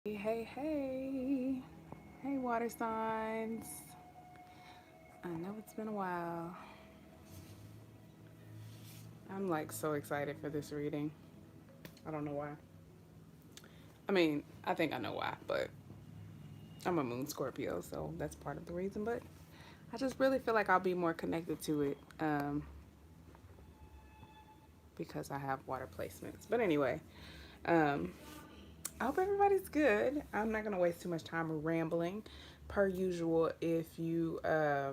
Hey, water signs. I know it's been a while. I'm like so excited for this reading. I don't know why. I mean, I think I know why, but I'm a moon Scorpio, so that's part of the reason. But I just really feel like I'll be more connected to it because I have water placements. But anyway, um, I hope everybody's good. I'm not going to waste too much time rambling. Per usual, if you I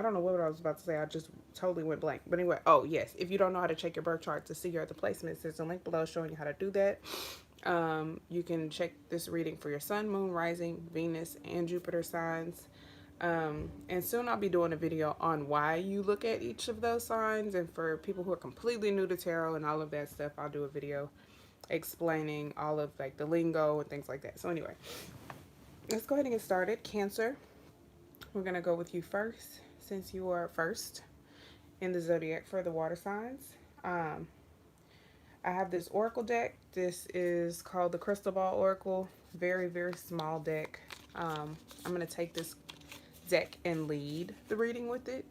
don't know what I was about to say. I just totally went blank. But anyway, oh yes, if you don't know how to check your birth chart to see your other placements, there's a link below showing you how to do that. You can check this reading for your sun, moon, rising, Venus, and Jupiter signs. And soon I'll be doing a video on why you look at each of those signs. And for people who are completely new to tarot and all of that stuff, I'll do a video explaining all of like the lingo and things like that. So anyway, let's go ahead and get started. Cancer, we're gonna go with you first since you are first in the zodiac for the water signs. Um, I have this oracle deck. This is called the Crystal Ball Oracle. Very, very small deck. I'm going to take this deck and lead the reading with it.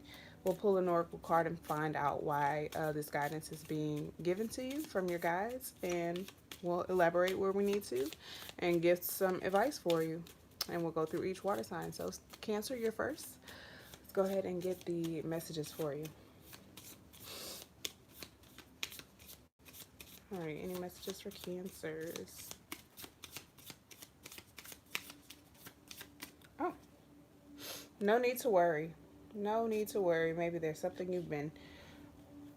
We'll pull an oracle card and find out why this guidance is being given to you from your guides, and we'll elaborate where we need to and give some advice for you. And we'll go through each water sign. So, Cancer, you're first. Let's go ahead and get the messages for you. All right, any messages for Cancers? Oh, no need to worry. No need to worry. Maybe there's something you've been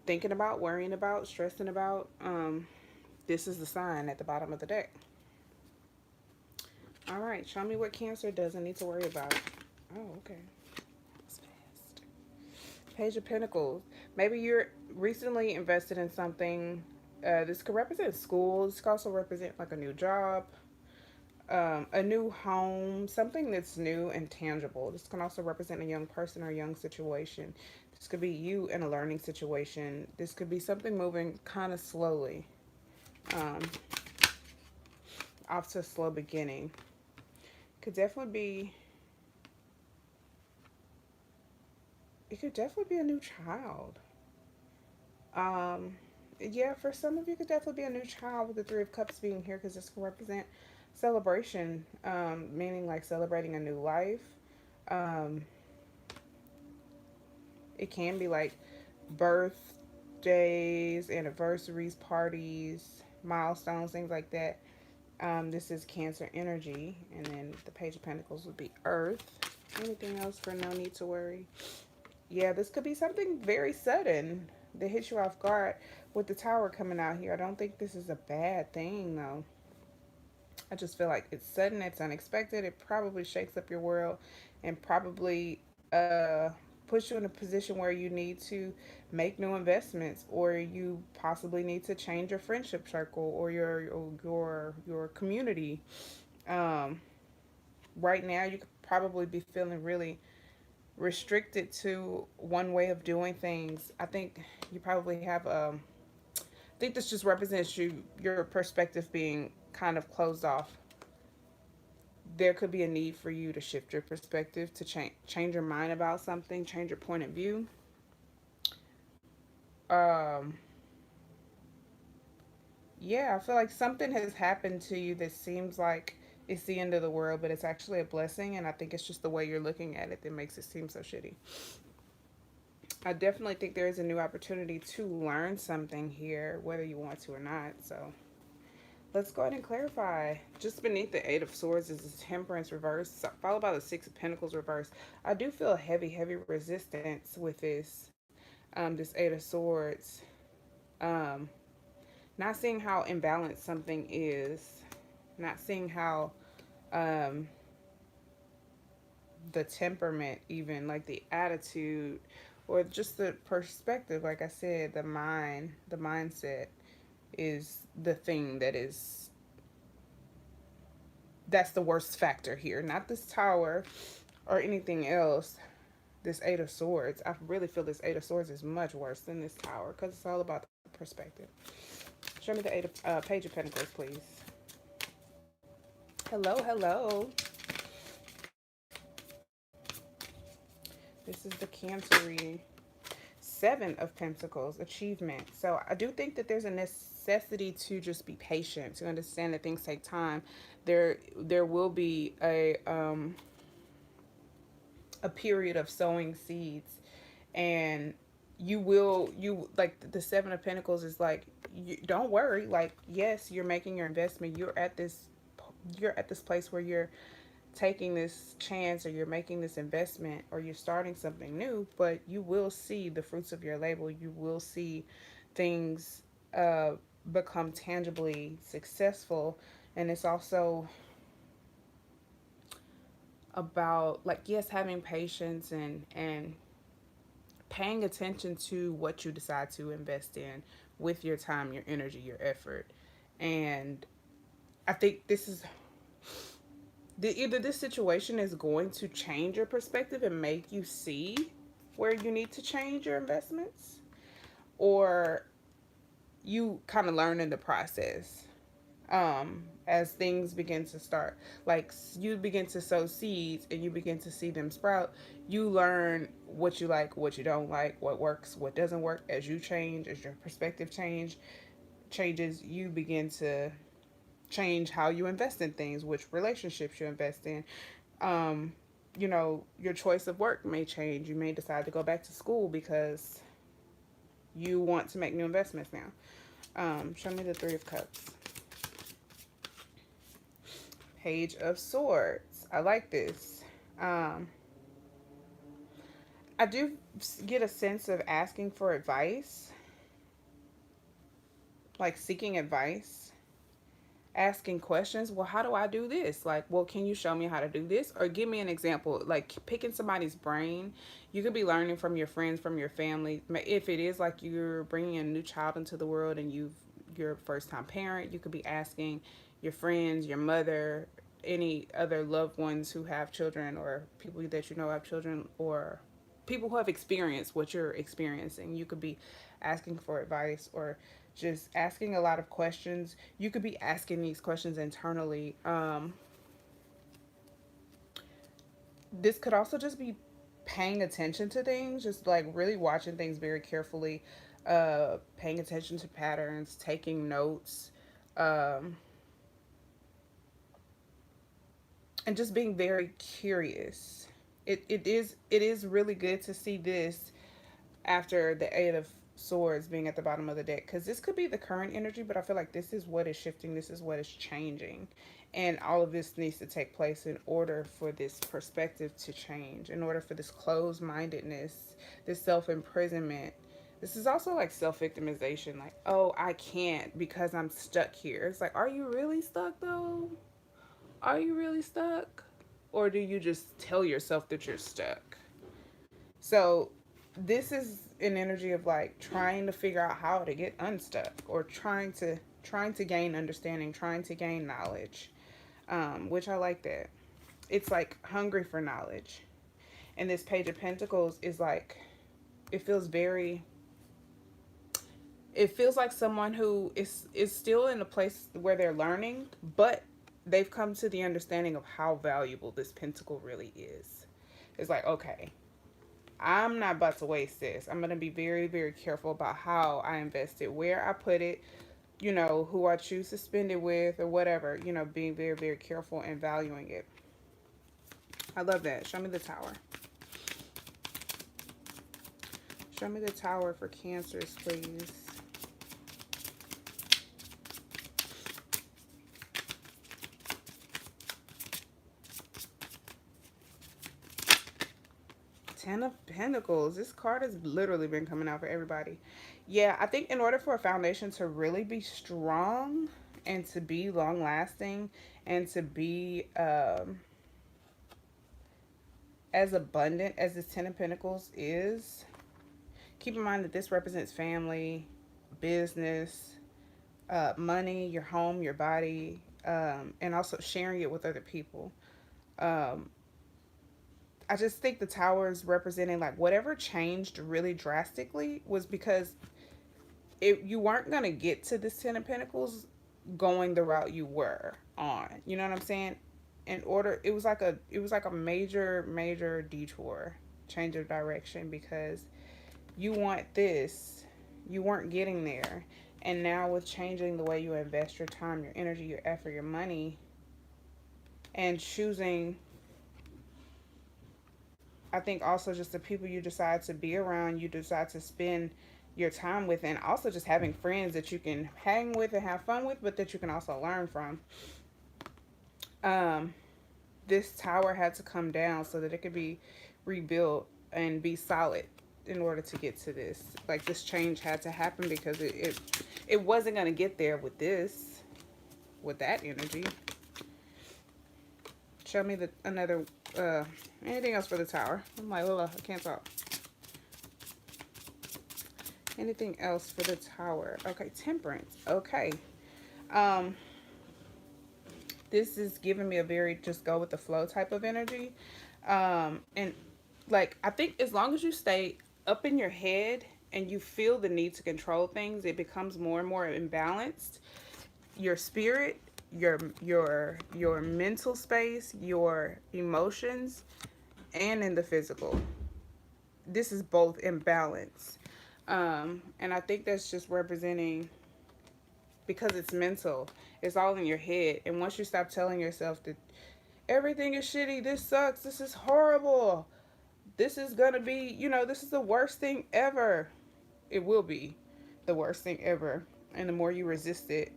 thinking about, worrying about, stressing about. This is the sign at the bottom of the deck. All right, show me what Cancer doesn't need to worry about. Oh, okay. That's fast. Page of Pentacles. Maybe you're recently invested in something. This could represent school. This could also represent like a new job, a new home, something that's new and tangible. This can also represent a young person or a young situation. This could be you in a learning situation. This could be something moving kind of slowly, um, off to a slow beginning. Could definitely be. It could definitely be a new child. Um, yeah, for some of you, it could definitely be a new child with the Three of Cups being here because this can represent celebration, meaning like celebrating a new life. Um, it can be like birthdays, anniversaries, parties, milestones, things like that. This is Cancer energy, and then the Page of Pentacles would be Earth. Anything else for no need to worry? Yeah, this could be something very sudden that hits you off guard with the Tower coming out here. I don't think this is a bad thing, though. I just feel like it's sudden, it's unexpected. It probably shakes up your world and probably puts you in a position where you need to make new investments, or you possibly need to change your friendship circle or your community. Um, right now, you could probably be feeling really restricted to one way of doing things. I think you probably have I think this just represents your perspective being kind of closed off. There could be a need for you to shift your perspective, to change your mind about something, change your point of view. Um, yeah, I feel like something has happened to you that seems like it's the end of the world, but it's actually a blessing, and I think it's just the way you're looking at it that makes it seem so shitty. I definitely think there is a new opportunity to learn something here, whether you want to or not. So let's go ahead and clarify. Just beneath the Eight of Swords is the Temperance reverse, followed by the Six of Pentacles reverse. I do feel heavy, heavy resistance with this Eight of Swords. Um, Not seeing how imbalanced something is, not seeing how um, the temperament, even like the attitude, or just the perspective. Like I said, the mindset is the thing that's the worst factor here. Not this Tower or anything else. This Eight of Swords, I really feel this Eight of Swords is much worse than this Tower because it's all about the perspective. Show me the Page of Pentacles, please. Hello, hello. This is the Cancer reading. Seven of Pentacles, achievement. So I do think that there's a necessity to just be patient, to understand that things take time. There will be a period of sowing seeds, and you like the Seven of Pentacles is like, you don't worry, like, yes, you're making your investment, you're at this place where you're taking this chance, or you're making this investment, or you're starting something new, but you will see the fruits of your labor. You will see things become tangibly successful. And it's also about, like, yes, having patience and paying attention to what you decide to invest in with your time, your energy, your effort. And I think this is either this situation is going to change your perspective and make you see where you need to change your investments, or you kind of learn in the process. As things begin to start, like, you begin to sow seeds and you begin to see them sprout, you learn what you like, what you don't like, what works, what doesn't work. As you change, as your perspective changes, you begin to change how you invest in things, which relationships you invest in. um your choice of work may change. You may decide to go back to school because you want to make new investments now. Show me the Three of Cups. Page of Swords. I like this. I do get a sense of asking for advice, like seeking advice, asking questions. Well, how do I do this? Like, well, can you show me how to do this? Or give me an example. Like, picking somebody's brain. You could be learning from your friends, from your family. If it is like you're bringing a new child into the world and you're a first-time parent, you could be asking your friends, your mother, any other loved ones who have children, or people that you know have children, or people who have experienced what you're experiencing. You could be asking for advice, or just asking a lot of questions. You could be asking these questions internally. This could also just be paying attention to things, just like really watching things very carefully, paying attention to patterns, taking notes, um, and just being very curious. It is really good to see this after the Eight of Swords being at the bottom of the deck, because this could be the current energy, but I feel like this is what is shifting, this is what is changing, and all of this needs to take place in order for this perspective to change, in order for this closed-mindedness, this self-imprisonment. This is also like self-victimization, like, oh, I can't because I'm stuck here. It's like, are you really stuck though? Are you really stuck? Or do you just tell yourself that you're stuck? So this is an energy of like trying to figure out how to get unstuck, or trying to gain understanding, trying to gain knowledge, which I like that. It's like hungry for knowledge. And this Page of Pentacles is like, it feels very, it feels like someone who is still in a place where they're learning, but they've come to the understanding of how valuable this pentacle really is. It's like, okay, I'm not about to waste this. I'm going to be very, very careful about how I invest it, where I put it, who I choose to spend it with, or whatever, being very, very careful and valuing it. I love that. Show me the Tower. Show me the Tower for Cancers, please. Ten of Pentacles. This card has literally been coming out for everybody. Yeah, I think in order for a foundation to really be strong and to be long lasting and to be as abundant as this Ten of Pentacles is, keep in mind that this represents family, business, money, your home, your body, and also sharing it with other people. I just think the Tower is representing like whatever changed really drastically was because you weren't going to get to this Ten of Pentacles going the route you were on. You know what I'm saying? It was like a major detour, change of direction, because you want this, you weren't getting there. And now with changing the way you invest your time, your energy, your effort, your money, and choosing, I think also just the people you decide to be around, you decide to spend your time with, and also just having friends that you can hang with and have fun with, but that you can also learn from. Um, this tower had to come down so that it could be rebuilt and be solid in order to get to this. Like, this change had to happen because it wasn't going to get there with this, with that energy. Show me another anything else for the tower. I'm like, I can't talk. Anything else for the tower? Okay, temperance. Okay. Um, this is giving me a very just go with the flow type of energy. And like, I think as long as you stay up in your head and you feel the need to control things, it becomes more and more imbalanced. Your spirit, your mental space, your emotions, and in the physical. This is both imbalance. And I think that's just representing, because it's mental, it's all in your head. And once you stop telling yourself that everything is shitty, this sucks, this is horrible, this is gonna be, this is the worst thing ever. It will be the worst thing ever. And the more you resist it,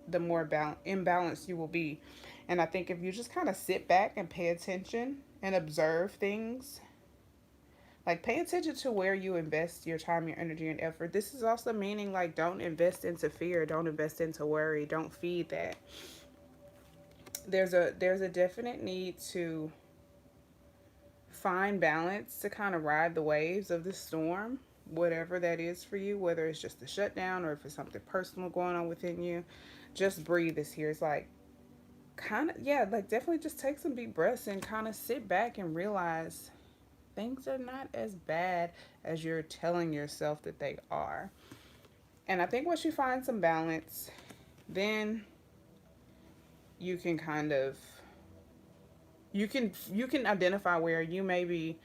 the more imbalanced you will be. And I think if you just kind of sit back and pay attention and observe things, like, pay attention to where you invest your time, your energy, and effort. This is also meaning, like, don't invest into fear. Don't invest into worry. Don't feed that. There's a definite need to find balance to kind of ride the waves of the storm, whatever that is for you, whether it's just a shutdown or if it's something personal going on within you. Just breathe is here. It's like, kind of, yeah, like, definitely just take some deep breaths and kind of sit back and realize things are not as bad as you're telling yourself that they are. And I think once you find some balance, then you can kind of, you can identify where you may be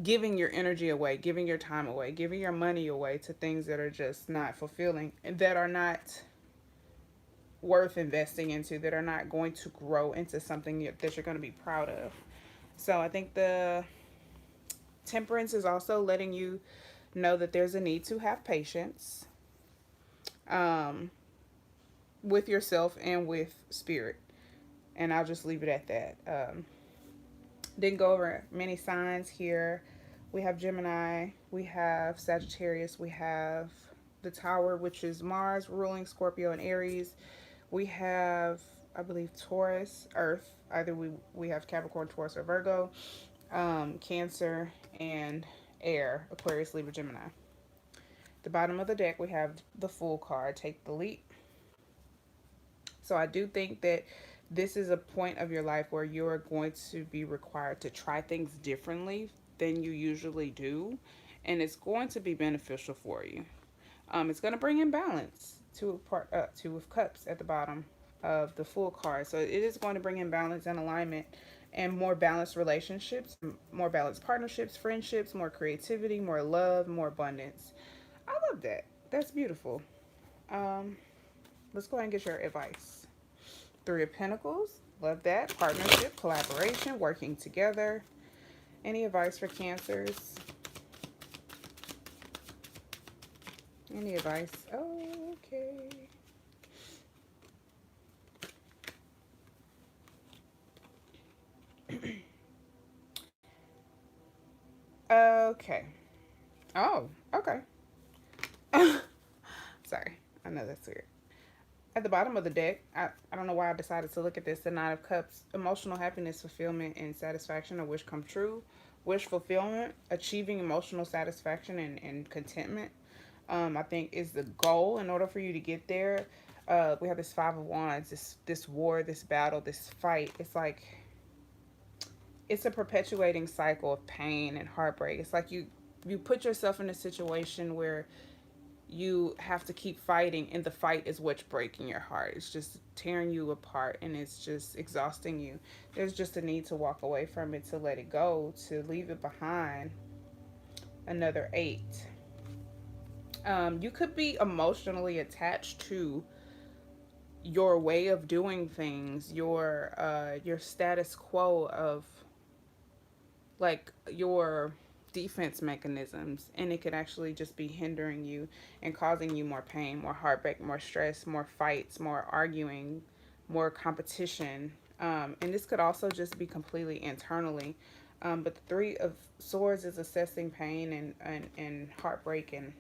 giving your energy away, giving your time away, giving your money away to things that are just not fulfilling and that are not worth investing into, that are not going to grow into something that you're going to be proud of. So I think the temperance is also letting you know that there's a need to have patience with yourself and with spirit. And I'll just leave it at that. Didn't go over many signs here. We have Gemini, we have Sagittarius, we have the Tower, which is Mars ruling Scorpio and Aries. We have, I believe, Taurus, Earth. Either we have Capricorn, Taurus, or Virgo. Cancer, and Air, Aquarius, Libra, Gemini. The bottom of the deck, we have the Fool card, take the leap. So I do think that this is a point of your life where you're going to be required to try things differently than you usually do, and it's going to be beneficial for you. It's going to bring in balance. Two of Cups at the bottom of the Fool card. So it is going to bring in balance and alignment and more balanced relationships, more balanced partnerships, friendships, more creativity, more love, more abundance. I love that. That's beautiful. Let's go ahead and get your advice. Three of Pentacles. Love that. Partnership, collaboration, working together. Any advice for Cancers? Any advice? Oh, okay. Okay. Oh, okay. Sorry. I know that's weird. At the bottom of the deck, I don't know why I decided to look at this. The Nine of Cups. Emotional happiness, fulfillment, and satisfaction. A wish come true. Wish fulfillment. Achieving emotional satisfaction and contentment. I think is the goal. In order for you to get there, we have this Five of Wands. This war, this battle, this fight. It's like, it's a perpetuating cycle of pain and heartbreak. It's like you put yourself in a situation where you have to keep fighting, and the fight is what's breaking your heart. It's just tearing you apart, and it's just exhausting you. There's just a need to walk away from it, to let it go, to leave it behind. Another 8. You could be emotionally attached to your way of doing things, your status quo of, like, your defense mechanisms, and it could actually just be hindering you and causing you more pain, more heartbreak, more stress, more fights, more arguing, more competition. And this could also just be completely internally. But the 3 of Swords is assessing pain and heartbreak, and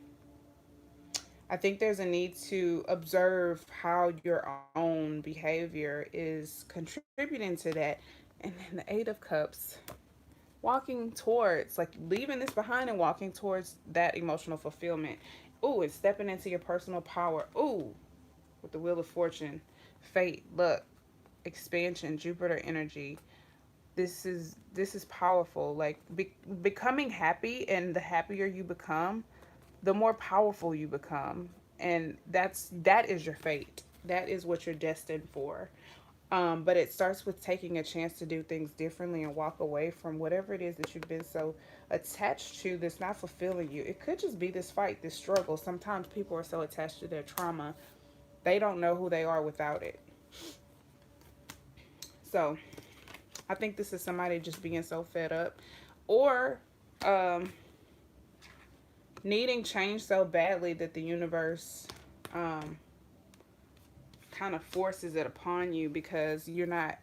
I think there's a need to observe how your own behavior is contributing to that. And then the 8 of Cups, walking towards, like, leaving this behind and walking towards that emotional fulfillment. Ooh, and stepping into your personal power. Ooh, with the Wheel of Fortune, fate, luck, expansion, Jupiter energy. This is powerful. Like, becoming happy, and the happier you become, the more powerful you become, and that is your fate. That is what you're destined for. But it starts with taking a chance to do things differently and walk away from whatever it is that you've been so attached to that's not fulfilling you. It could just be this fight, this struggle. Sometimes people are so attached to their trauma, they don't know who they are without it. So I think this is somebody just being so fed up, or um, needing change so badly that the universe um, kind of forces it upon you, because you're not,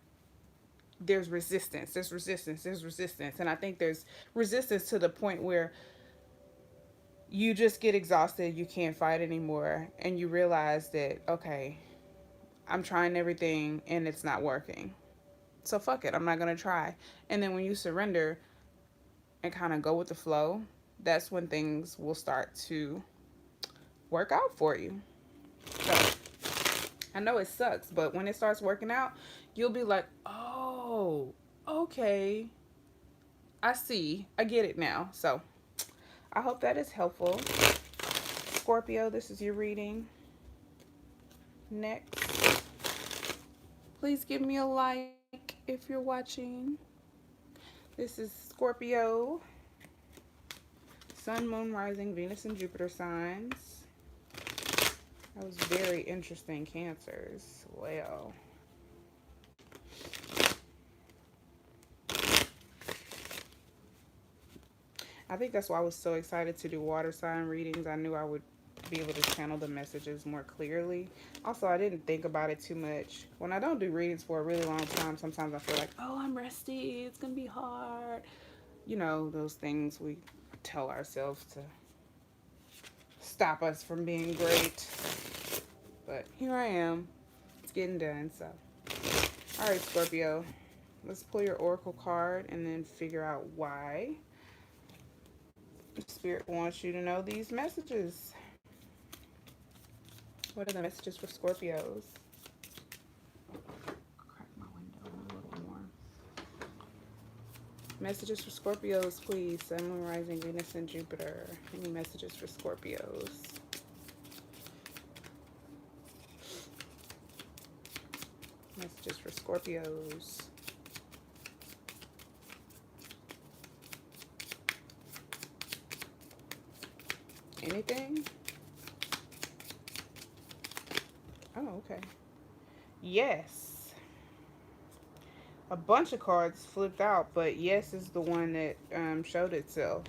there's resistance. And I think there's resistance to the point where you just get exhausted, you can't fight anymore, and you realize that, okay, I'm trying everything and it's not working. So fuck it, I'm not going to try. And then when you surrender and kind of go with the flow, that's when things will start to work out for you. So I know it sucks, but when it starts working out, you'll be like, oh, okay, I see. I get it now. So I hope that is helpful. Scorpio, this is your reading. Next, please give me a like if you're watching. This is Scorpio, Sun, Moon, Rising, Venus, and Jupiter signs. That was very interesting, Cancers. Well, I think that's why I was so excited to do water sign readings. I knew I would be able to channel the messages more clearly. Also, I didn't think about it too much. When I don't do readings for a really long time, sometimes I feel like, oh, I'm rusty, it's gonna be hard. You know, those things we tell ourselves to stop us from being great. But here I am. It's getting done, so. Alright, Scorpio. Let's pull your oracle card and then figure out why Spirit wants you to know these messages. What are the messages for Scorpios? Crack my window a little more. Messages for Scorpios, please. Sun, Moon, Rising, Venus, and Jupiter. Any messages for Scorpios? Messages for Scorpios. Anything? Oh, okay. Yes. A bunch of cards flipped out, but yes is the one that showed itself.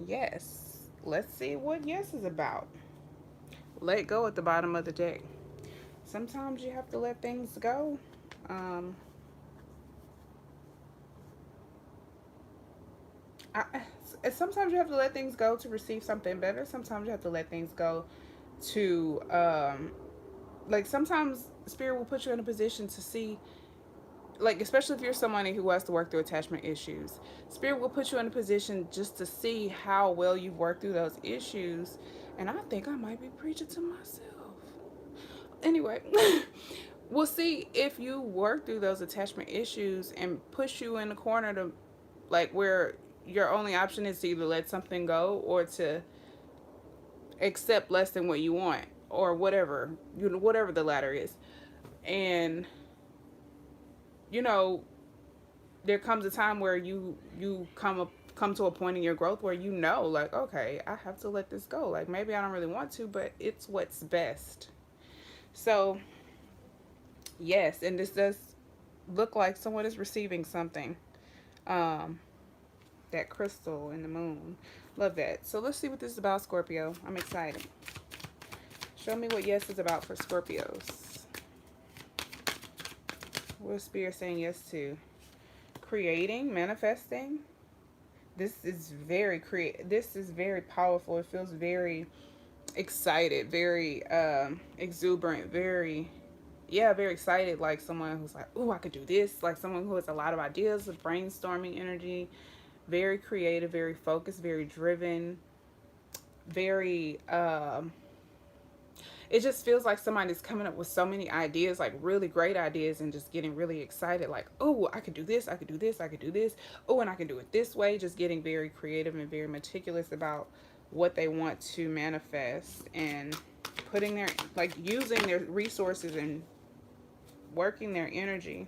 Yes. Let's see what yes is about. Let go at the bottom of the deck. Sometimes you have to let things go. Um, Sometimes you have to let things go to receive something better. Sometimes you have to let things go to, like, sometimes Spirit will put you in a position to see, like, especially if you're somebody who has to work through attachment issues, Spirit will put you in a position just to see how well you've worked through those issues. And I think I might be preaching to myself. Anyway, we'll see if you work through those attachment issues and push you in the corner to, like, where your only option is to either let something go or to accept less than what you want, or whatever, you know, whatever the latter is. And you know, there comes a time where you come to a point in your growth where you know, like, okay, I have to let this go. Like, maybe I don't really want to, but it's what's best. So yes, and this does look like someone is receiving something. Um, that crystal in the moon. Love that. So let's see what this is about, Scorpio. I'm excited. Show me what yes is about for Scorpios. What is Spirit saying yes to? Creating, manifesting. This is very this is very powerful. It feels very excited, very exuberant, very, yeah, very excited, like someone who's like, oh, I could do this, like someone who has a lot of ideas, of brainstorming energy, very creative, very focused, very driven, very it just feels like somebody's coming up with so many ideas, like really great ideas, and just getting really excited, like, oh, I could do this, I could do this, I could do this, oh, and I can do it this way. Just getting very creative and very meticulous about what they want to manifest, and putting their, like, using their resources and working their energy.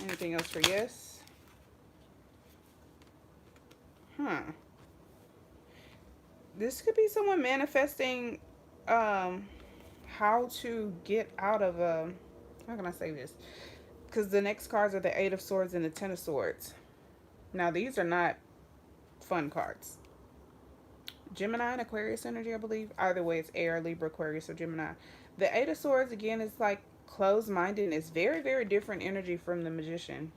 Anything else for yes? Huh. This could be someone manifesting how to get out of a, how can I say this? Because the next cards are the Eight of Swords and the Ten of Swords. Now, these are not fun cards. Gemini and Aquarius energy, I believe. Either way, it's air, Libra, Aquarius, or Gemini. The Eight of Swords, again, is like closed-minded. It's very, very different energy from the Magician.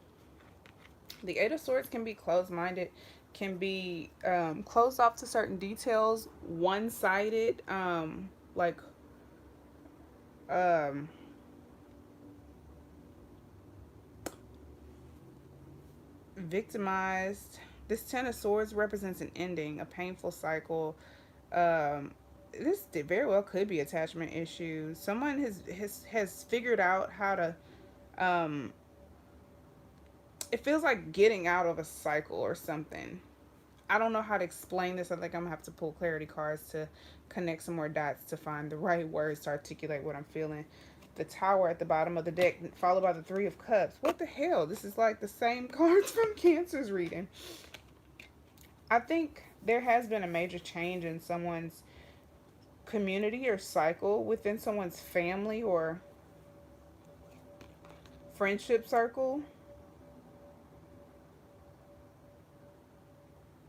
The Eight of Swords can be closed-minded, can be closed off to certain details, one-sided, like um, victimized. This Ten of Swords represents an ending, a painful cycle. This very well could be attachment issues. Someone has figured out how to. It feels like getting out of a cycle or something. I don't know how to explain this. I think I'm gonna have to pull clarity cards to connect some more dots to find the right words to articulate what I'm feeling. The Tower at the bottom of the deck, followed by the Three of Cups. What the hell? This is like the same cards from Cancer's reading. I think there has been a major change in someone's community or cycle, within someone's family or friendship circle.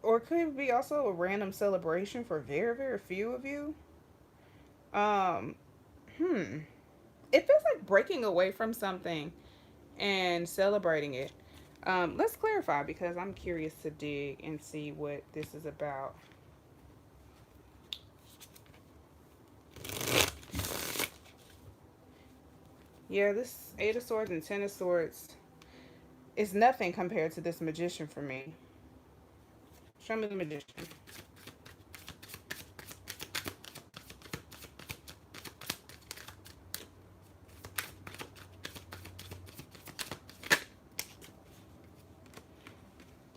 Or could it be also a random celebration for very, very few of you? Um, hmm. It feels like breaking away from something and celebrating it. Let's clarify, because I'm curious to dig and see what this is about. Yeah, this Eight of Swords and Ten of Swords is nothing compared to this Magician for me. Show me the Magician.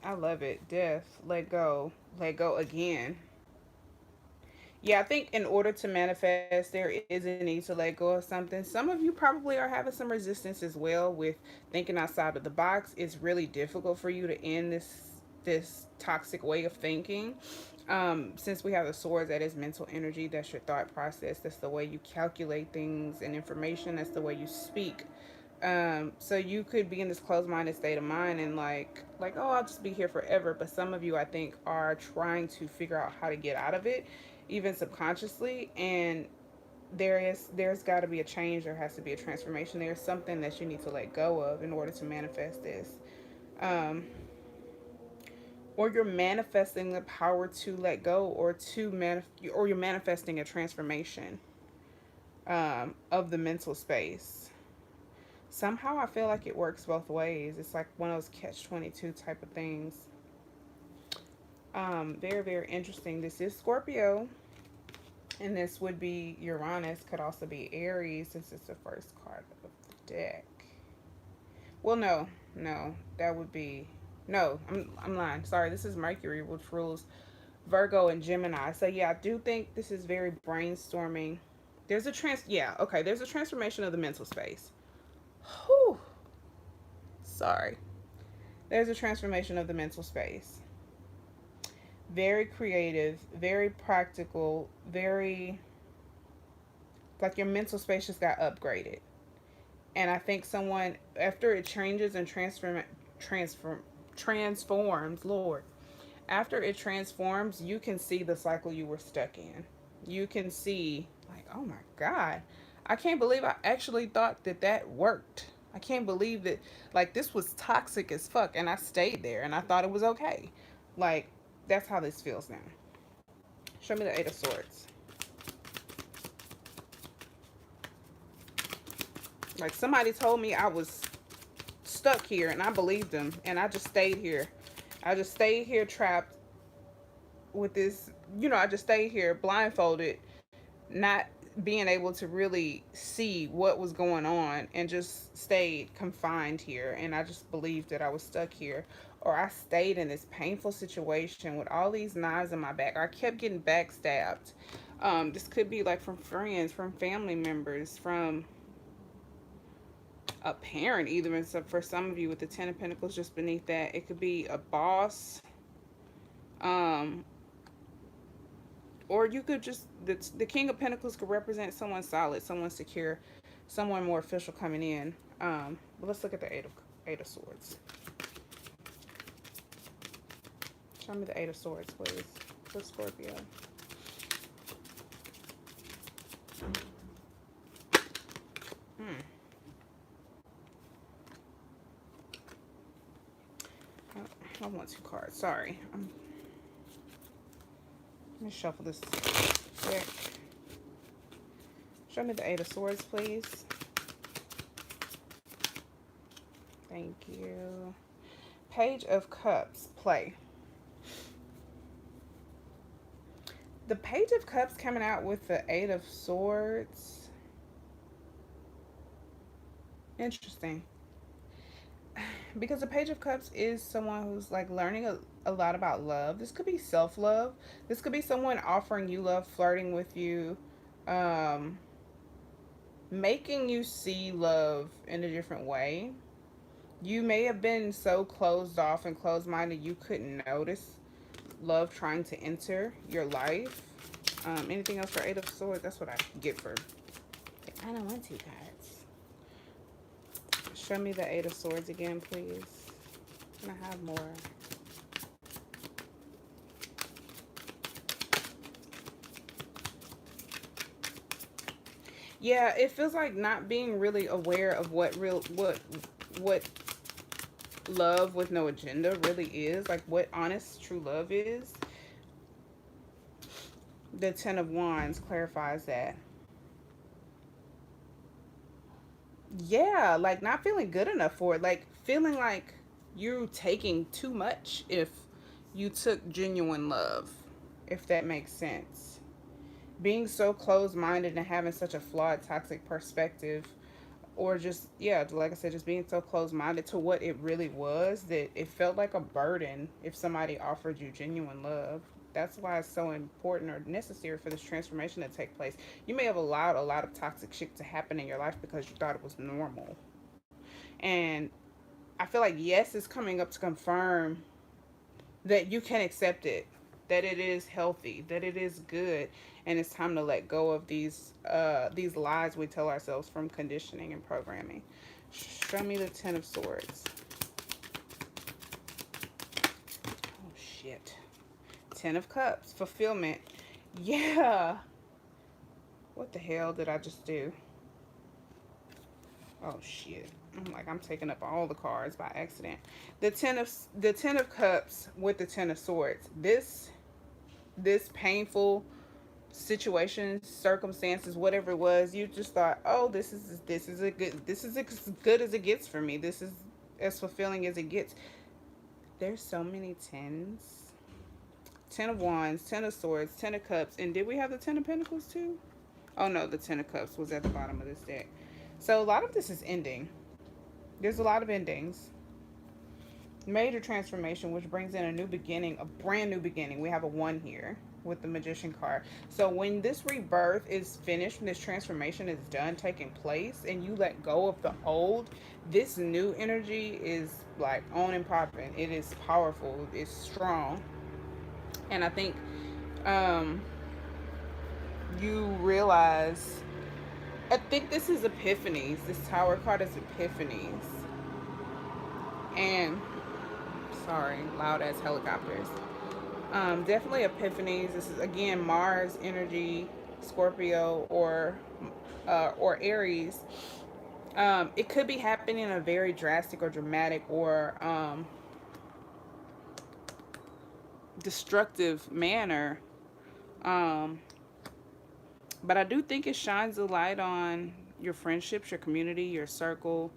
I love it. Death, let go again. Yeah, I think in order to manifest, there is a need to let go of something. Some of you probably are having some resistance as well with thinking outside of the box. It's really difficult for you to end this toxic way of thinking. Since we have the swords, that is mental energy. That's your thought process. That's the way you calculate things and information. That's the way you speak. So you could be in this closed-minded state of mind and like, oh, I'll just be here forever. But some of you, I think, are trying to figure out how to get out of it, even subconsciously. And there's got to be a change. There has to be a transformation. There's something that you need to let go of in order to manifest this. Um, or you're manifesting the power to let go, or or you're manifesting a transformation of the mental space. Somehow I feel like it works both ways. It's like one of those catch-22 type of things. Very, very interesting. This is Scorpio, and this would be Uranus. Could also be Aries, since it's the first card of the deck. Well, no, that would be No, I'm lying. Sorry, this is Mercury, which rules Virgo and Gemini. So yeah, I do think this is very brainstorming. There's a yeah, okay, there's a transformation of the mental space. Whew. Sorry. There's a transformation of the mental space. Very creative, very practical, very like your mental space just got upgraded. And I think someone after it changes and transforms, Lord. After it transforms, you can see the cycle you were stuck in. You can see like, oh my god, I can't believe I actually thought that that worked. I can't believe that like this was toxic as fuck and I stayed there and I thought it was okay. Like that's how this feels now. Show me the 8 of Swords. Like somebody told me I was stuck here and I believed them and I just stayed here. I just stayed here trapped with this, I just stayed here blindfolded, not being able to really see what was going on and just stayed confined here. And I just believed that I was stuck here. Or I stayed in this painful situation with all these knives in my back. I kept getting backstabbed. This could be like from friends, from family members, from a parent, either. And so for some of you with the 10 of Pentacles just beneath that, it could be a boss. Or you could just, the King of Pentacles could represent someone solid, someone secure, someone more official coming in. But let's look at the Eight of Swords. Show me the 8 of Swords, please, for Scorpio. I want 2 cards. Sorry. Let me shuffle this deck. Show me the 8 of Swords, please. Thank you. Page of Cups, play. The Page of Cups coming out with the 8 of Swords. Interesting. Because the Page of Cups is someone who's like learning a lot about love. This could be self-love. This could be someone offering you love, flirting with you, making you see love in a different way. You may have been so closed off and closed-minded you couldn't notice love trying to enter your life. Anything else for 8 of Swords? That's what I get for... I don't want 2 cards. Show me the 8 of Swords again, please. Can I have more? Yeah, it feels like not being really aware of what love with no agenda really is, like what honest true love is. The 10 of Wands clarifies that. Yeah, like not feeling good enough for it, like feeling like you're taking too much if you took genuine love, if that makes sense. Being so closed-minded and having such a flawed, toxic perspective, or just, yeah, like I said, just being so closed-minded to what it really was that it felt like a burden if somebody offered you genuine love. That's why it's so important or necessary for this transformation to take place. You may have allowed a lot of toxic shit to happen in your life because you thought it was normal. And I feel like yes is coming up to confirm that you can accept it, that it is healthy, that it is good, and it's time to let go of these lies we tell ourselves from conditioning and programming. Show me the 10 of Swords. Oh shit. 10 of Cups, fulfillment. Yeah. What the hell did I just do? Oh shit. I'm taking up all the cards by accident. The 10 of Cups with the 10 of Swords. This painful situation, circumstances, whatever it was, you just thought, oh, this is as good as it gets for me. This is as fulfilling as it gets. There's so many 10s. 10 of Wands, 10 of Swords, 10 of Cups, and did we have the 10 of Pentacles too? Oh no, the 10 of Cups was at the bottom of this deck. So a lot of this is ending. There's a lot of endings. Major transformation, which brings in a new beginning, a brand new beginning. We have a 1 here with the Magician card. So when this rebirth is finished, when this transformation is done, taking place, and you let go of the old, this new energy is like on and popping. It is powerful. It's strong. And I think um, you realize, I think this is epiphanies. This Tower card is epiphanies. And sorry, loud ass helicopters. Definitely epiphanies. This is again Mars energy, Scorpio or Aries. It could be happening in a very drastic or dramatic or destructive manner. Um, but I do think it shines a light on your friendships, your community, your circle,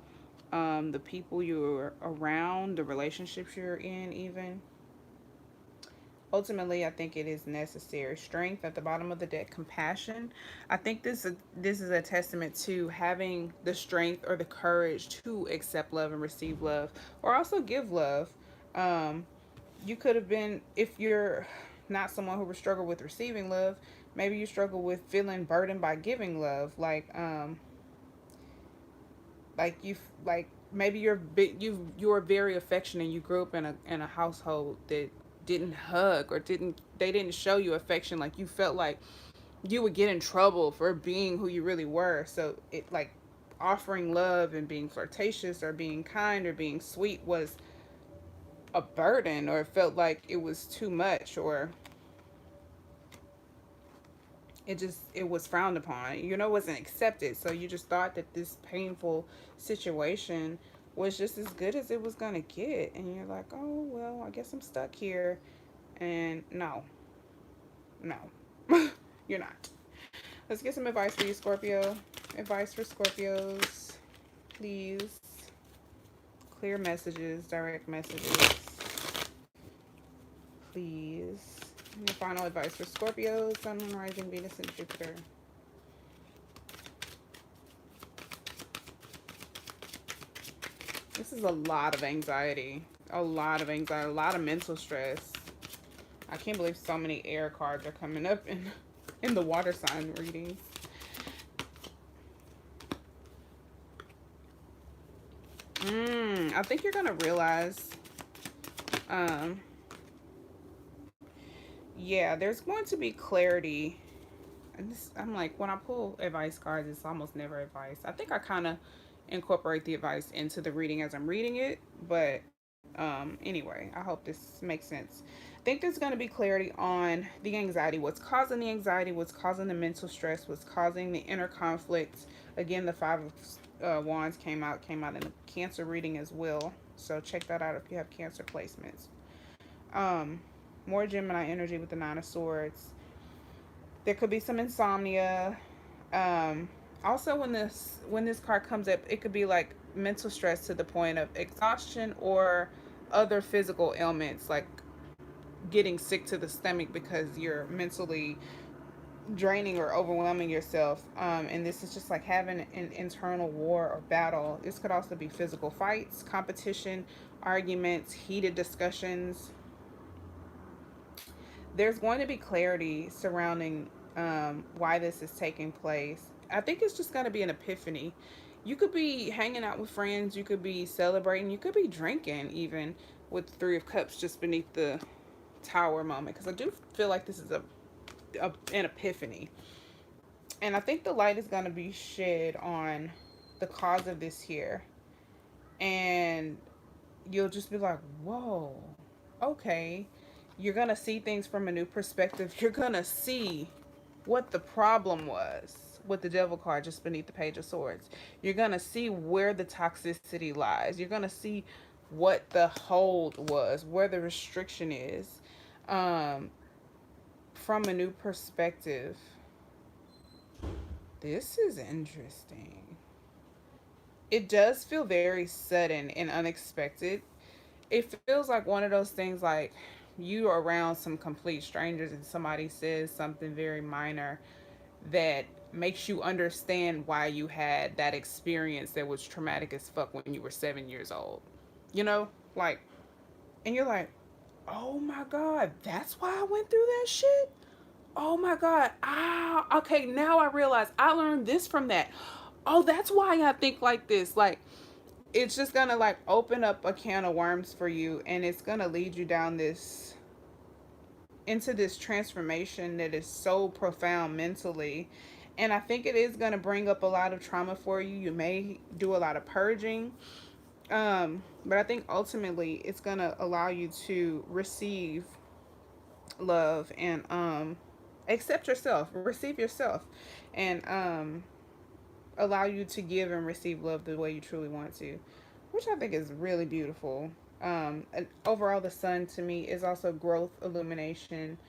the people you're around, the relationships you're in, even. Ultimately, I think it is necessary. Strength at the bottom of the deck, compassion. I think this is a testament to having the strength or the courage to accept love and receive love, or also give love. Um, you could have been, if you're not someone who would struggle with receiving love, maybe you struggle with feeling burdened by giving love. Like you like maybe you're very affectionate. You grew up in a household that didn't hug or didn't show you affection. Like you felt like you would get in trouble for being who you really were. So it like offering love and being flirtatious or being kind or being sweet was a burden, or it felt like it was too much, or it was frowned upon, wasn't accepted. So you just thought that this painful situation was just as good as it was going to get, and you're like, oh well, I guess I'm stuck here. And no, no, you're not. Let's get some advice for you, Scorpio. Advice for Scorpios, please. Clear messages, direct messages, please. Your final advice for Scorpios, Sun, Moon, Rising, Venus, and Jupiter. This is a lot of anxiety. A lot of anxiety. A lot of mental stress. I can't believe so many air cards are coming up in the water sign readings. I think you're going to realize, yeah, there's going to be clarity. And this, I'm like, when I pull advice cards, it's almost never advice. I think I kind of incorporate the advice into the reading as I'm reading it. But anyway, I hope this makes sense. I think there's going to be clarity on the anxiety, what's causing the anxiety, what's causing the mental stress, what's causing the inner conflicts. Again, the Five of Wands came out in the Cancer reading as well. So check that out if you have Cancer placements. Um, More Gemini energy with the Nine of Swords. There could be some insomnia. Um, Also, when this card comes up, it could be like mental stress to the point of exhaustion or other physical ailments, like getting sick to the stomach because you're mentally draining or overwhelming yourself. And this is just like having an internal war or battle. This could also be physical fights, competition, arguments, heated discussions. There's going to be clarity surrounding why this is taking place. I think it's just going to be an epiphany. You could be hanging out with friends, you could be celebrating, you could be drinking even with the Three of Cups just beneath the Tower moment, because I do feel like this is an epiphany. And I think the light is going to be shed on the cause of this here. And you'll just be like, whoa, okay. You're going to see things from a new perspective. You're going to see what the problem was with the Devil card just beneath the Page of Swords. You're going to see where the toxicity lies. You're going to see what the hold was, where the restriction is, um, from a new perspective. This is interesting. It does feel very sudden and unexpected. It feels like one of those things like you are around some complete strangers and somebody says something very minor that makes you understand why you had that experience that was traumatic as fuck when you were 7 years old. You know? Like, And you're like, oh my God, that's why I went through that shit? Oh my God. Ah, okay, now I realize I learned this from that. Oh, that's why I think like this. Like, it's just gonna like open up a can of worms for you, and it's gonna lead you down this into this transformation that is so profound mentally. And I think it is going to bring up a lot of trauma for you. You may do a lot of purging. But I think ultimately it's going to allow you to receive love and accept yourself, receive yourself, and allow you to give and receive love the way you truly want to, which I think is really beautiful. And overall, the sun to me is also growth, illumination,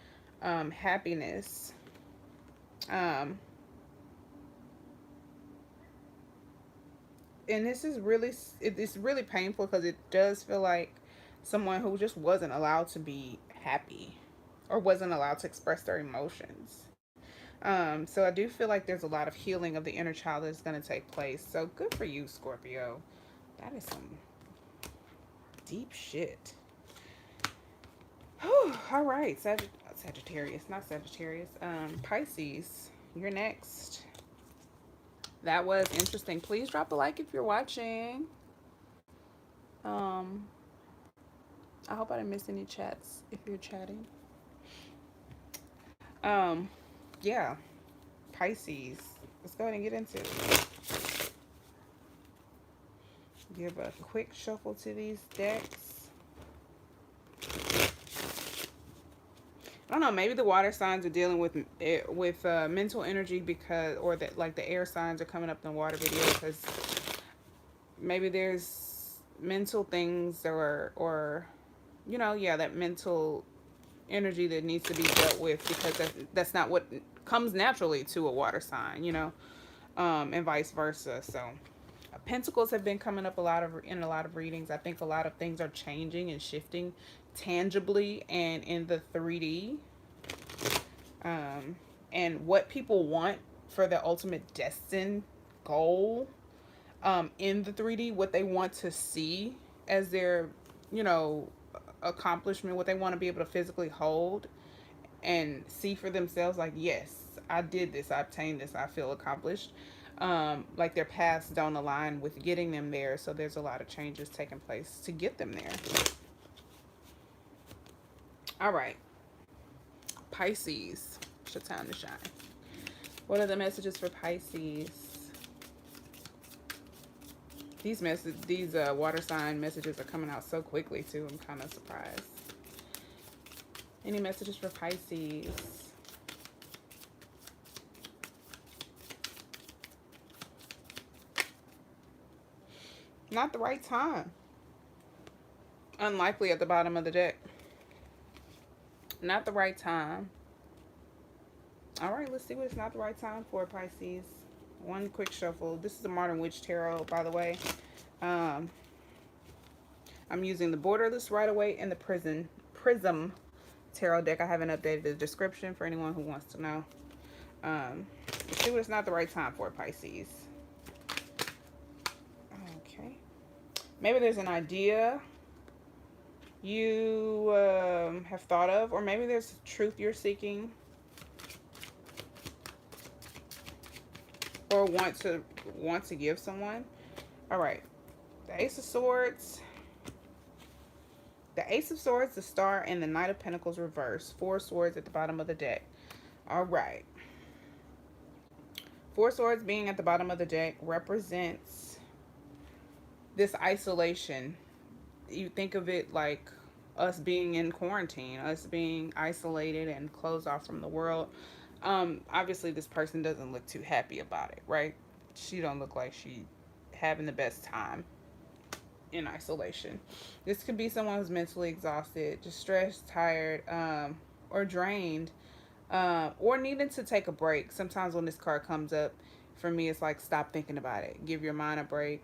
happiness. Um, and this is really, it's really painful because it does feel like someone who just wasn't allowed to be happy or wasn't allowed to express their emotions. So I do feel like there's a lot of healing of the inner child that's going to take place. So good for you, Scorpio. That is some deep shit. Whew, all right, Sagittarius, not Sagittarius. Pisces, you're next. That was interesting. Please drop a like if you're watching. Um, I hope I didn't miss any chats if you're chatting. Um, yeah, Pisces. Let's go ahead and get into it. Give a quick shuffle to these decks. I don't know. Maybe the water signs are dealing with mental energy because, or that like the air signs are coming up in the water video because maybe there's mental things or you know, yeah, that mental energy that needs to be dealt with because that's not what comes naturally to a water sign, you know, and vice versa. So pentacles have been coming up in a lot of readings. I think a lot of things are changing and shifting tangibly and in the 3D. And what people want for their ultimate destined goal in the 3D, what they want to see as their, you know, accomplishment, what they want to be able to physically hold and see for themselves, like, yes, I did this, I obtained this, I feel accomplished. Like their paths don't align with getting them there, so there's a lot of changes taking place to get them there. All right, Pisces, it's your time to shine. What are the messages for Pisces? These water sign messages are coming out so quickly too. I'm kind of surprised. Any messages for Pisces? Not the right time. Unlikely at the bottom of the deck. Not the right time. All right, let's see what it's not the right time for, Pisces. One quick shuffle. This is the Modern Witch Tarot, by the way. I'm using the Borderless Right Away and the Prism Tarot deck. I haven't updated the description for anyone who wants to know. Let's see what it's not the right time for, Pisces. Okay. Maybe there's an idea you have thought of, or maybe there's truth you're seeking, or want to give someone. All right, the Ace of Swords, the Ace of Swords, the Star, and the Knight of Pentacles reverse. 4 swords at the bottom of the deck. All right, 4 swords being at the bottom of the deck represents this isolation. You think of it like us being in quarantine, us being isolated and closed off from the world. Obviously this person doesn't look too happy about it, right? She don't look like she having the best time in isolation. This could be someone who's mentally exhausted, just stressed, tired, or drained, or needing to take a break. Sometimes when this card comes up, for me, it's like, stop thinking about it. Give your mind a break.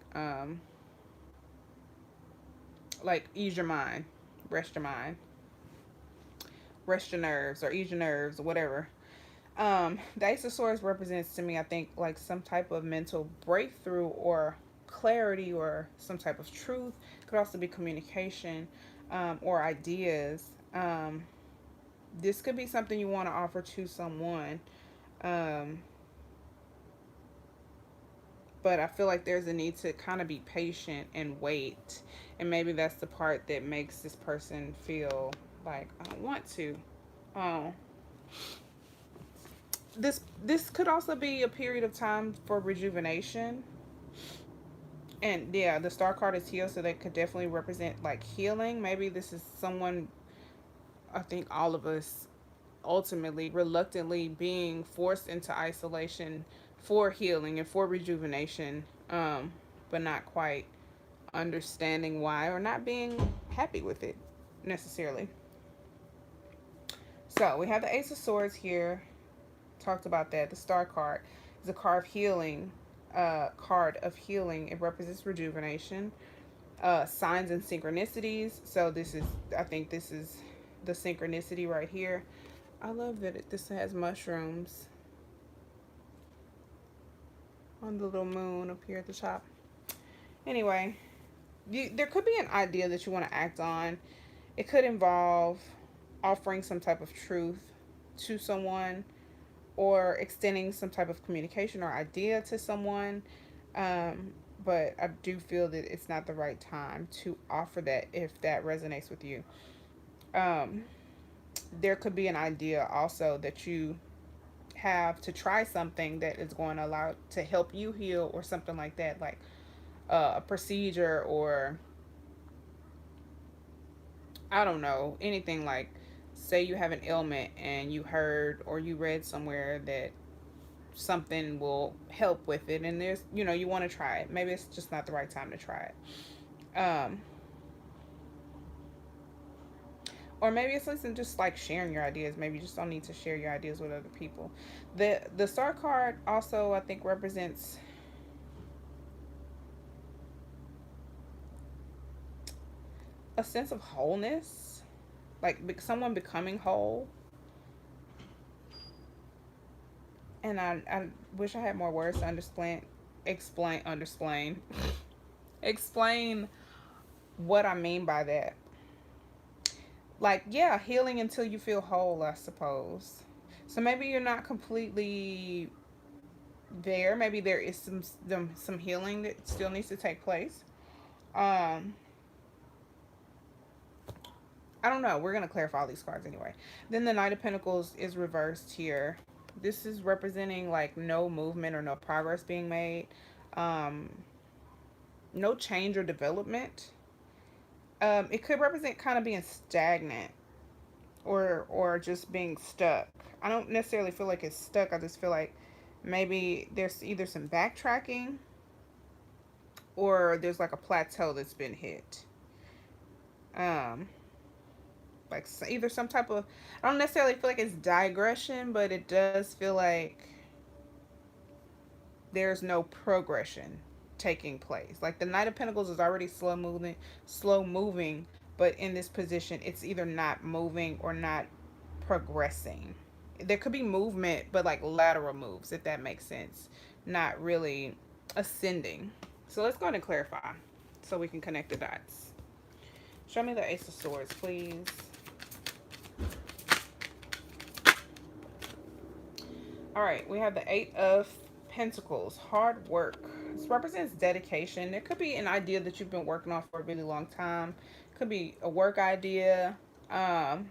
Like, ease your mind. Rest your mind. Rest your nerves or ease your nerves or whatever. The Ace of Swords represents to me, I think, like some type of mental breakthrough or clarity or some type of truth. Could also be communication. or ideas. This could be something you want to offer to someone. Um, but I feel like there's a need to kind of be patient and wait. And maybe that's the part that makes this person feel like, I don't want to. Um, this could also be a period of time for rejuvenation. And yeah, the star card is heal, so that could definitely represent like healing. Maybe this is someone, I think all of us ultimately reluctantly being forced into isolation for healing and for rejuvenation, but not quite understanding why or not being happy with it necessarily. So we have the Ace of Swords here. Talked about that. The Star card is a card of healing. Card of healing. It represents rejuvenation. Signs and synchronicities. So this is, I think this is the synchronicity right here. I love that this has mushrooms on the little moon up here at the top. Anyway, there could be an idea that you want to act on. It could involve offering some type of truth to someone, or extending some type of communication or idea to someone. But I do feel that it's not the right time to offer that if that resonates with you. Um, there could be an idea also that you have to try something that is going to allow to help you heal or something like that, like a procedure, or I don't know, anything. Like, say you have an ailment and you heard or you read somewhere that something will help with it, and there's, you want to try it. Maybe it's just not the right time to try it. Or maybe it's listen, just like sharing your ideas. Maybe you just don't need to share your ideas with other people. The star card also, I think, represents a sense of wholeness, like someone becoming whole. And I wish I had more words to explain what I mean by that. Like, yeah, healing until you feel whole, I suppose. So maybe you're not completely there. Maybe there is some healing that still needs to take place. Um, I don't know. We're gonna clarify all these cards anyway. Then the Knight of Pentacles is reversed here. This is representing like no movement or no progress being made, um, no change or development. It could represent kind of being stagnant, or just being stuck. I don't necessarily feel like it's stuck. I just feel like maybe there's either some backtracking, or there's like a plateau that's been hit. Um, like either some type of, I don't necessarily feel like it's digression, but it does feel like there's no progression taking place. Like the Knight of Pentacles is already slow moving, but in this position, it's either not moving or not progressing. There could be movement, but like lateral moves, if that makes sense. Not really ascending. So let's go ahead and clarify so we can connect the dots. Show me the Ace of Swords, please. All right, we have the Eight of Pentacles, hard work. This represents dedication. There could be an idea that you've been working on for a really long time. Could be a work idea, um,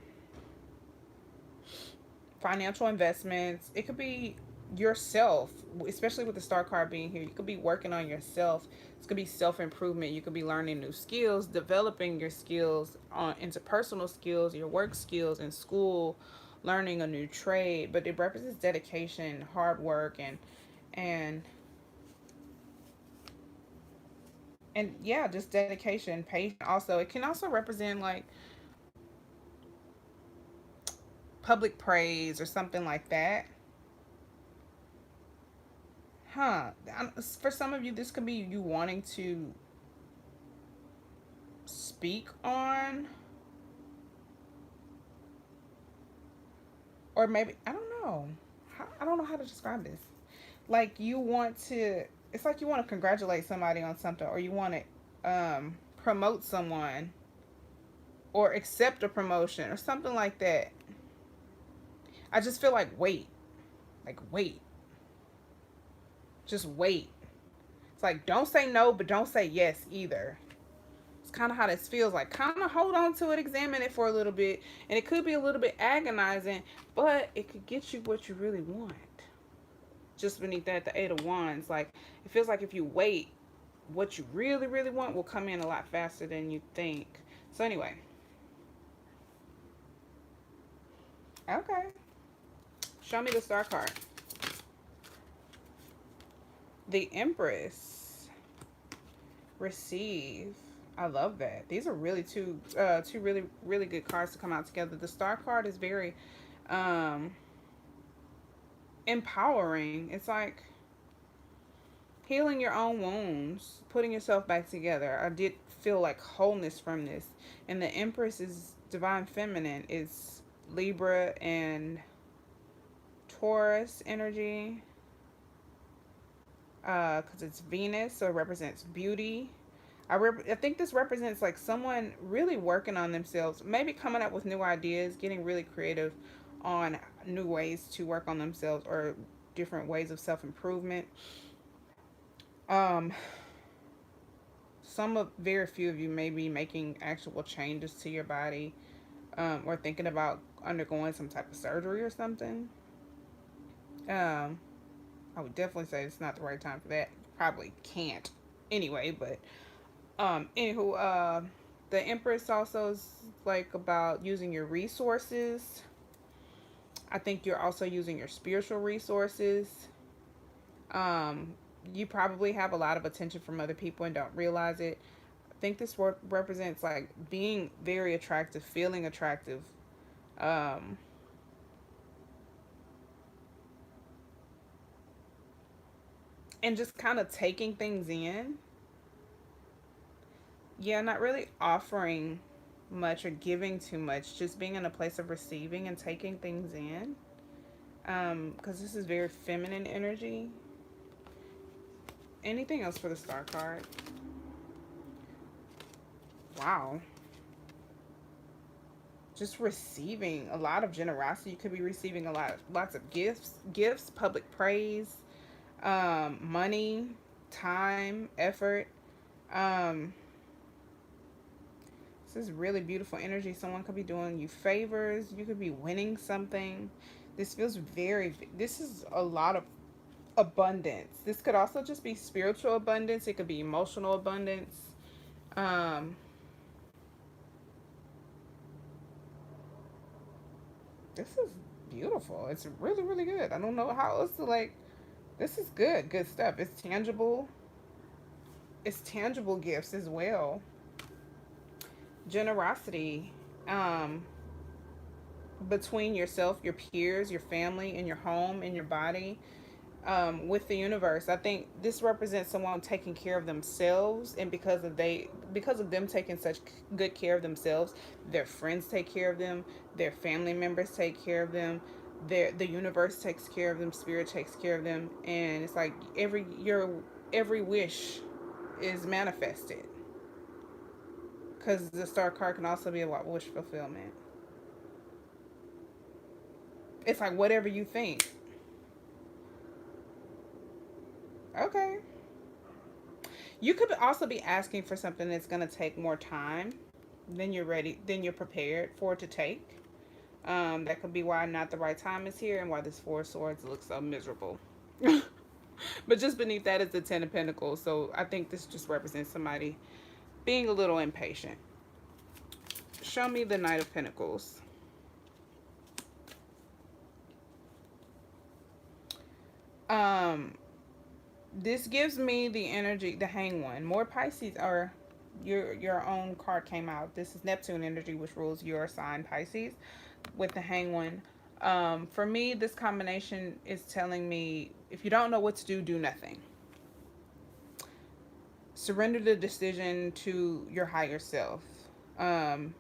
financial investments. It could be yourself, especially with the star card being here. You could be working on yourself. This could be self-improvement. You could be learning new skills, developing your skills on interpersonal skills, your work skills in school, learning a new trade. But it represents dedication, hard work, and and yeah, just dedication, patience. Also, it can also represent like public praise or something like that. Huh. For some of you, this could be you wanting to speak on, or maybe, I don't know. I don't know how to describe this. Like you want to, it's like you want to congratulate somebody on something, or you want to promote someone, or accept a promotion or something like that. I just feel like wait. Like wait. Just wait. It's like don't say no, but don't say yes either. It's kind of how this feels like. Kind of hold on to it, examine it for a little bit, and it could be a little bit agonizing, but it could get you what you really want. Just beneath that, the Eight of Wands, like it feels like if you wait, what you really, really want will come in a lot faster than you think. So anyway, okay, show me the star card. The Empress. Receive. I love that. These are really two really, really good cards to come out together. The star card is very empowering. It's like healing your own wounds, putting yourself back together. I did feel like wholeness from this. And the Empress is divine feminine. It's Libra and Taurus energy. Because it's Venus, so it represents beauty. I think this represents like someone really working on themselves, maybe coming up with new ideas, getting really creative on new ways to work on themselves or different ways of self-improvement. Very few of you may be making actual changes to your body, or thinking about undergoing some type of surgery or something. I would definitely say it's not the right time for that. Probably can't anyway, but anywho, the Empress also is like about using your resources. I think you're also using your spiritual resources. You probably have a lot of attention from other people and don't realize it. I think this represents like being very attractive, feeling attractive. And just kind of taking things in. Yeah, not really offering much or giving too much, just being in a place of receiving and taking things in. Because this is very feminine energy. Anything else for the star card? Wow. Just receiving a lot of generosity. You could be receiving lots of gifts, public praise, money, time, effort. This is really beautiful energy. Someone could be doing you favors. You could be winning something. This is a lot of abundance. This could also just be spiritual abundance. It could be emotional abundance. This is beautiful. It's really, really good. I don't know how else to like. This is good stuff. It's tangible. It's tangible gifts as well. Generosity. Between yourself, your peers, your family, and your home, and your body, with the universe. I think this represents someone taking care of themselves, and because of them taking such good care of themselves, their friends take care of them, their family members take care of them, the universe takes care of them, spirit takes care of them, and it's like every wish is manifested. Because the star card can also be about wish fulfillment. It's like whatever you think. Okay. You could also be asking for something that's going to take more time than you're prepared for it to take. That could be why not the right time is here and why this Four of Swords looks so miserable. But just beneath that is the Ten of Pentacles. So I think this just represents somebody being a little impatient. Show me the Knight of Pentacles. This gives me the energy, the Hang One. More Pisces, or your own card came out. This is Neptune energy, which rules your sign, Pisces, with the Hang One. For me, this combination is telling me if you don't know what to do, do nothing. Surrender the decision to your higher self. Don't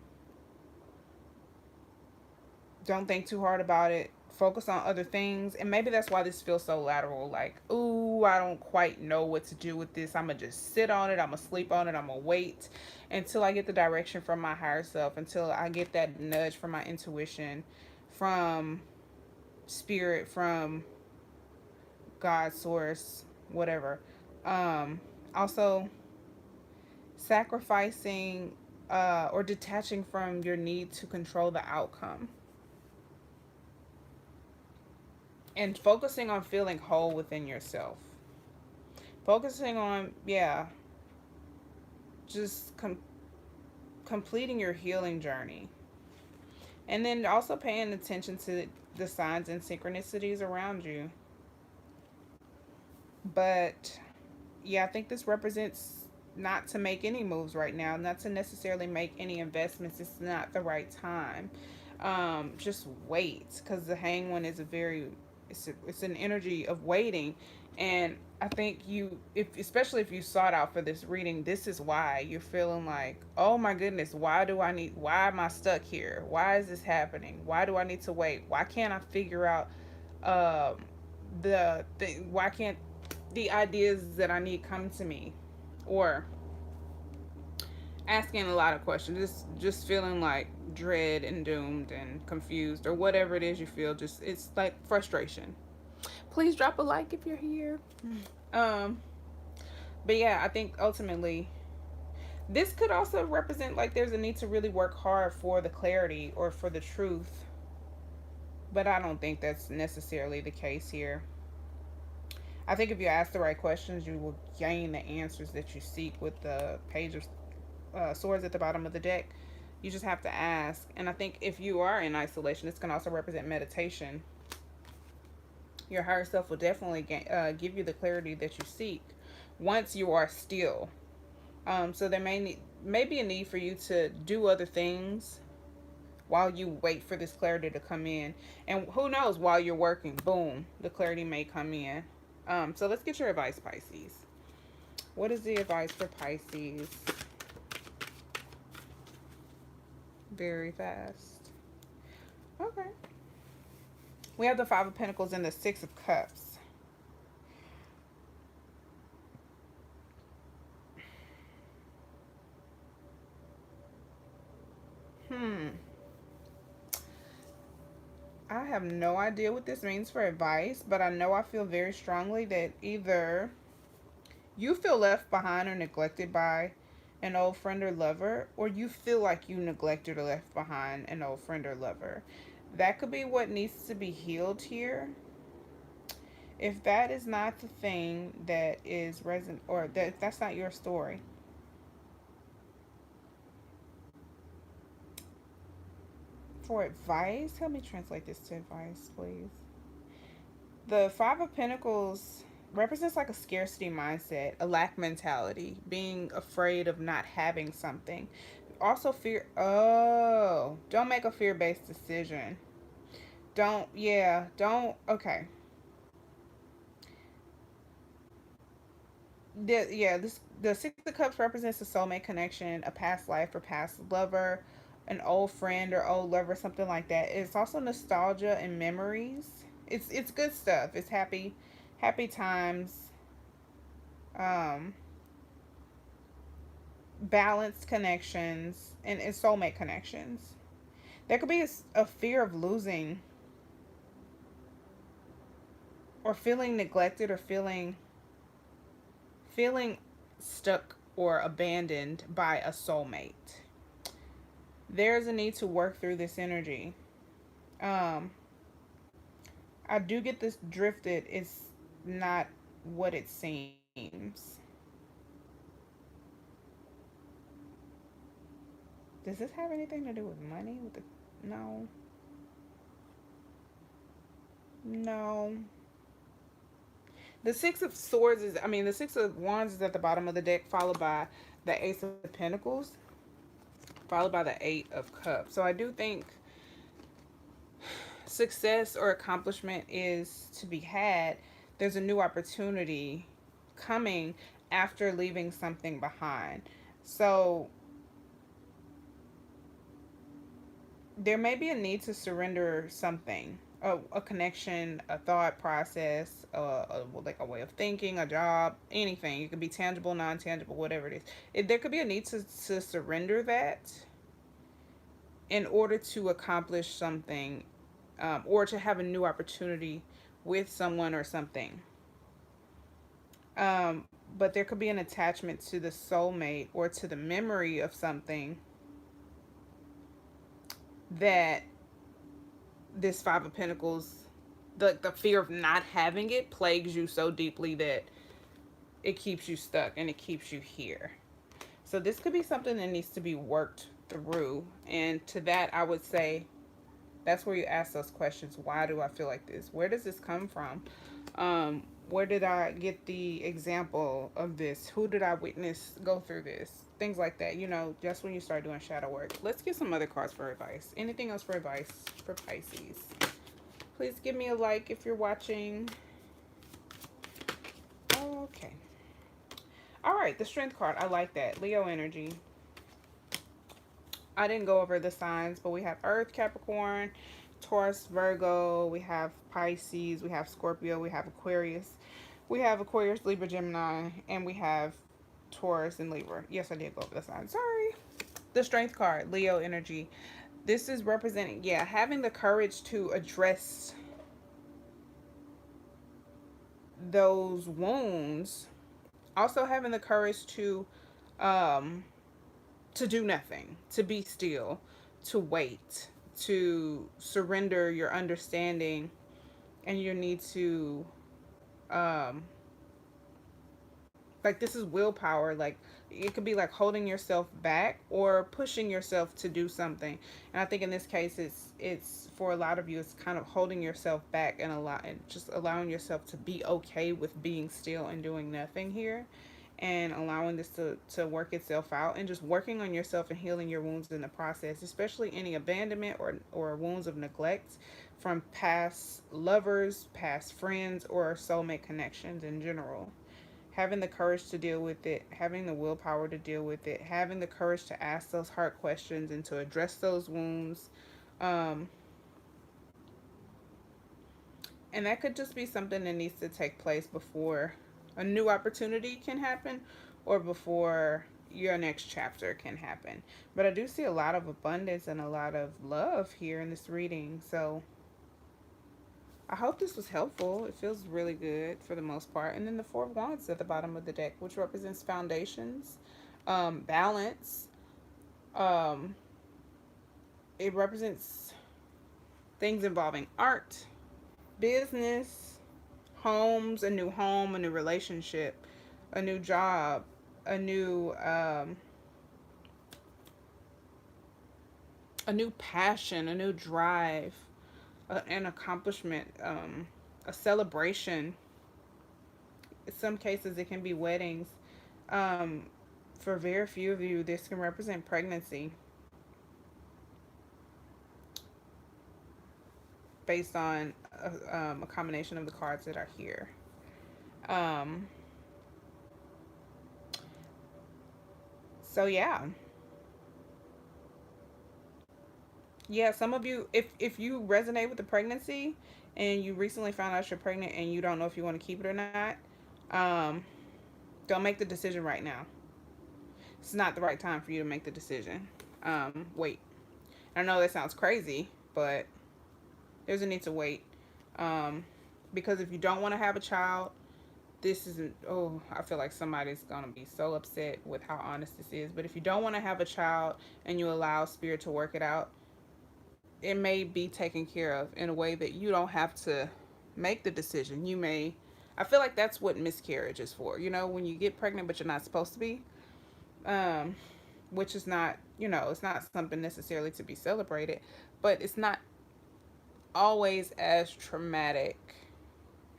think too hard about it. focus on other things. And maybe that's why this feels so lateral. Like, ooh, I don't quite know what to do with this. I'm going to just sit on it. I'm going to sleep on it. I'm going to wait until I get the direction from my higher self, until I get that nudge from my intuition, from spirit, from God, source, whatever. Also, sacrificing or detaching from your need to control the outcome, and focusing on feeling whole within yourself. Focusing on, yeah, just completing your healing journey. And then also paying attention to the signs and synchronicities around you. But yeah, I think this represents not to make any moves right now, not to necessarily make any investments. It's not the right time. Just wait, because the hang one is a very, it's an energy of waiting. And I think you, if especially if you sought out for this reading, this is why you're feeling like, oh my goodness, why am I stuck here? Why is this happening? Why do I need to wait? Why can't I figure out um the thing? Why can't the ideas that I need come to me? Or asking a lot of questions, just feeling like dread and doomed and confused, or whatever it is you feel. Just, it's like frustration. Please drop a like if you're here. um but yeah, I think ultimately this could also represent like there's a need to really work hard for the clarity or for the truth, but I don't think that's necessarily the case here. I think if you ask the right questions, you will gain the answers that you seek with the page of swords at the bottom of the deck. You just have to ask. And I think if you are in isolation, this can also represent meditation. Your higher self will definitely give you the clarity that you seek once you are still. So there may be a need for you to do other things while you wait for this clarity to come in. And who knows, while you're working, boom, the clarity may come in. So let's get your advice, Pisces. What is the advice for Pisces? Very fast. Okay. We have the Five of Pentacles and the Six of Cups. I have no idea what this means for advice, but I know I feel very strongly that either you feel left behind or neglected by an old friend or lover, or you feel like you neglected or left behind an old friend or lover. That could be what needs to be healed here. If that is not the thing that is resonant, or that's not your story, for advice, help me translate this to advice, please. The Five of Pentacles represents like a scarcity mindset, a lack mentality, being afraid of not having something. Also fear, oh, don't make a fear-based decision. Okay. The Six of Cups represents a soulmate connection, a past life or past lover, an old friend or old lover, something like that. It's also nostalgia and memories. It's good stuff. It's happy times, um, balanced connections, and soulmate connections. There could be a fear of losing, or feeling neglected, or feeling stuck or abandoned by a soulmate. There's a need to work through this energy. Um, I do get this drifted. It's not what it seems. Does this have anything to do with money? No. No. The Six of Swords is, I mean, the Six of Wands is at the bottom of the deck, followed by the Ace of Pentacles, followed by the Eight of Cups. So I do think success or accomplishment is to be had. There's a new opportunity coming after leaving something behind. So there may be a need to surrender something, a connection, a thought process, like a way of thinking, a job, anything. It could be tangible, non-tangible, whatever it is. There could be a need to surrender that in order to accomplish something, or to have a new opportunity with someone or something. But there could be an attachment to the soulmate or to the memory of something that this Five of Pentacles, the fear of not having it plagues you so deeply that it keeps you stuck and it keeps you here. So this could be something that needs to be worked through. And to that, I would say that's where you ask those questions. Why do I feel like this? Where does this come from? Where did I get the example of this? Who did I witness go through this? Things like that, you know, just when you start doing shadow work. Let's get some other cards for advice. Anything else for advice for Pisces? Please give me a like if you're watching. Okay. All right, the Strength card. I like that. Leo energy. I didn't go over the signs, but we have Earth, Capricorn, Taurus, Virgo. We have Pisces. We have Scorpio. We have Aquarius. We have Aquarius, Libra, Gemini. And we have Taurus and Libra. Yes, I did go over the signs. Sorry. The Strength card. Leo energy. This is representing, yeah, having the courage to address those wounds. Also having the courage to do nothing, to be still, to wait, to surrender your understanding and your need to, like, this is willpower. Like, it could be like holding yourself back or pushing yourself to do something. And I think in this case, it's for a lot of you, it's kind of holding yourself back and just allowing yourself to be okay with being still and doing nothing here, and allowing this to work itself out, and just working on yourself and healing your wounds in the process, especially any abandonment or wounds of neglect from past lovers, past friends, or soulmate connections in general. Having the courage to deal with it, having the willpower to deal with it, having the courage to ask those hard questions and to address those wounds. And that could just be something that needs to take place before a new opportunity can happen or before your next chapter can happen. But I do see a lot of abundance and a lot of love here in this reading. So I hope this was helpful. It feels really good for the most part. And then the Four of Wands at the bottom of the deck, which represents foundations, balance. It represents things involving art, business, homes, a new home, a new relationship, a new job, a new passion, a new drive, an accomplishment, a celebration. In some cases, it can be weddings. For very few of you, this can represent pregnancy, based on a combination of the cards that are here. So yeah, some of you, if you resonate with the pregnancy and you recently found out you're pregnant and you don't know if you want to keep it or not, don't make the decision right now. It's not the right time for you to make the decision. Wait. I know that sounds crazy, but there's a need to wait. Because if you don't want to have a child, this isn't, oh, I feel like somebody's going to be so upset with how honest this is. But if you don't want to have a child and you allow spirit to work it out, it may be taken care of in a way that you don't have to make the decision. I feel like that's what miscarriage is for. You know, when you get pregnant but you're not supposed to be, which is not, it's not something necessarily to be celebrated, but it's not always as traumatic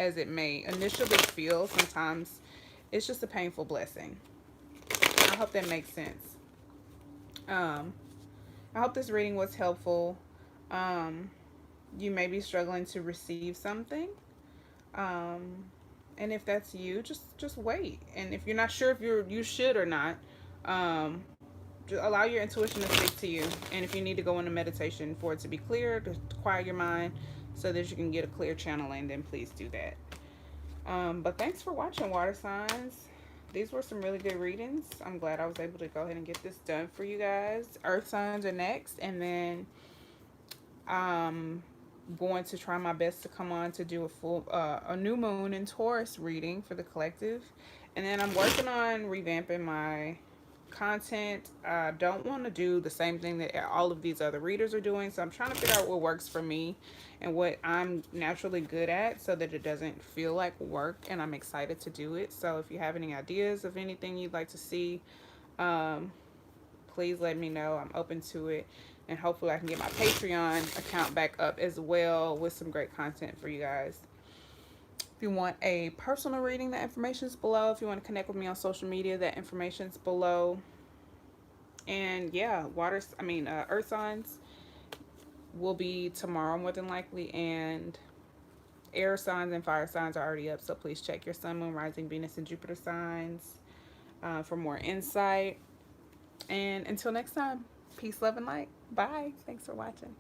as it may initially feel. Sometimes it's just a painful blessing. I hope that makes sense. I hope this reading was helpful. You may be struggling to receive something. And if that's you, just wait. And if you're not sure if you should or not, just allow your intuition to speak to you. And if you need to go into meditation for it to be clear, to quiet your mind, so that you can get a clear channeling, then please do that. But thanks for watching, water signs. These were some really good readings. I'm glad I was able to go ahead and get this done for you guys. Earth signs are next, and then going to try my best to come on to do a new moon in Taurus reading for the collective. And then I'm working on revamping my content. I don't want to do the same thing that all of these other readers are doing, so I'm trying to figure out what works for me and what I'm naturally good at so that it doesn't feel like work and I'm excited to do it. So if you have any ideas of anything you'd like to see, please let me know. I'm open to it, and hopefully I can get my Patreon account back up as well with some great content for you guys. If you want a personal reading, the information's below. If you want to connect with me on social media, that information's below. And yeah, earth signs will be tomorrow more than likely, and air signs and fire signs are already up, so please check your sun, moon, rising, Venus, and Jupiter signs for more insight. And until next time, peace, love, and light. Bye. Thanks for watching.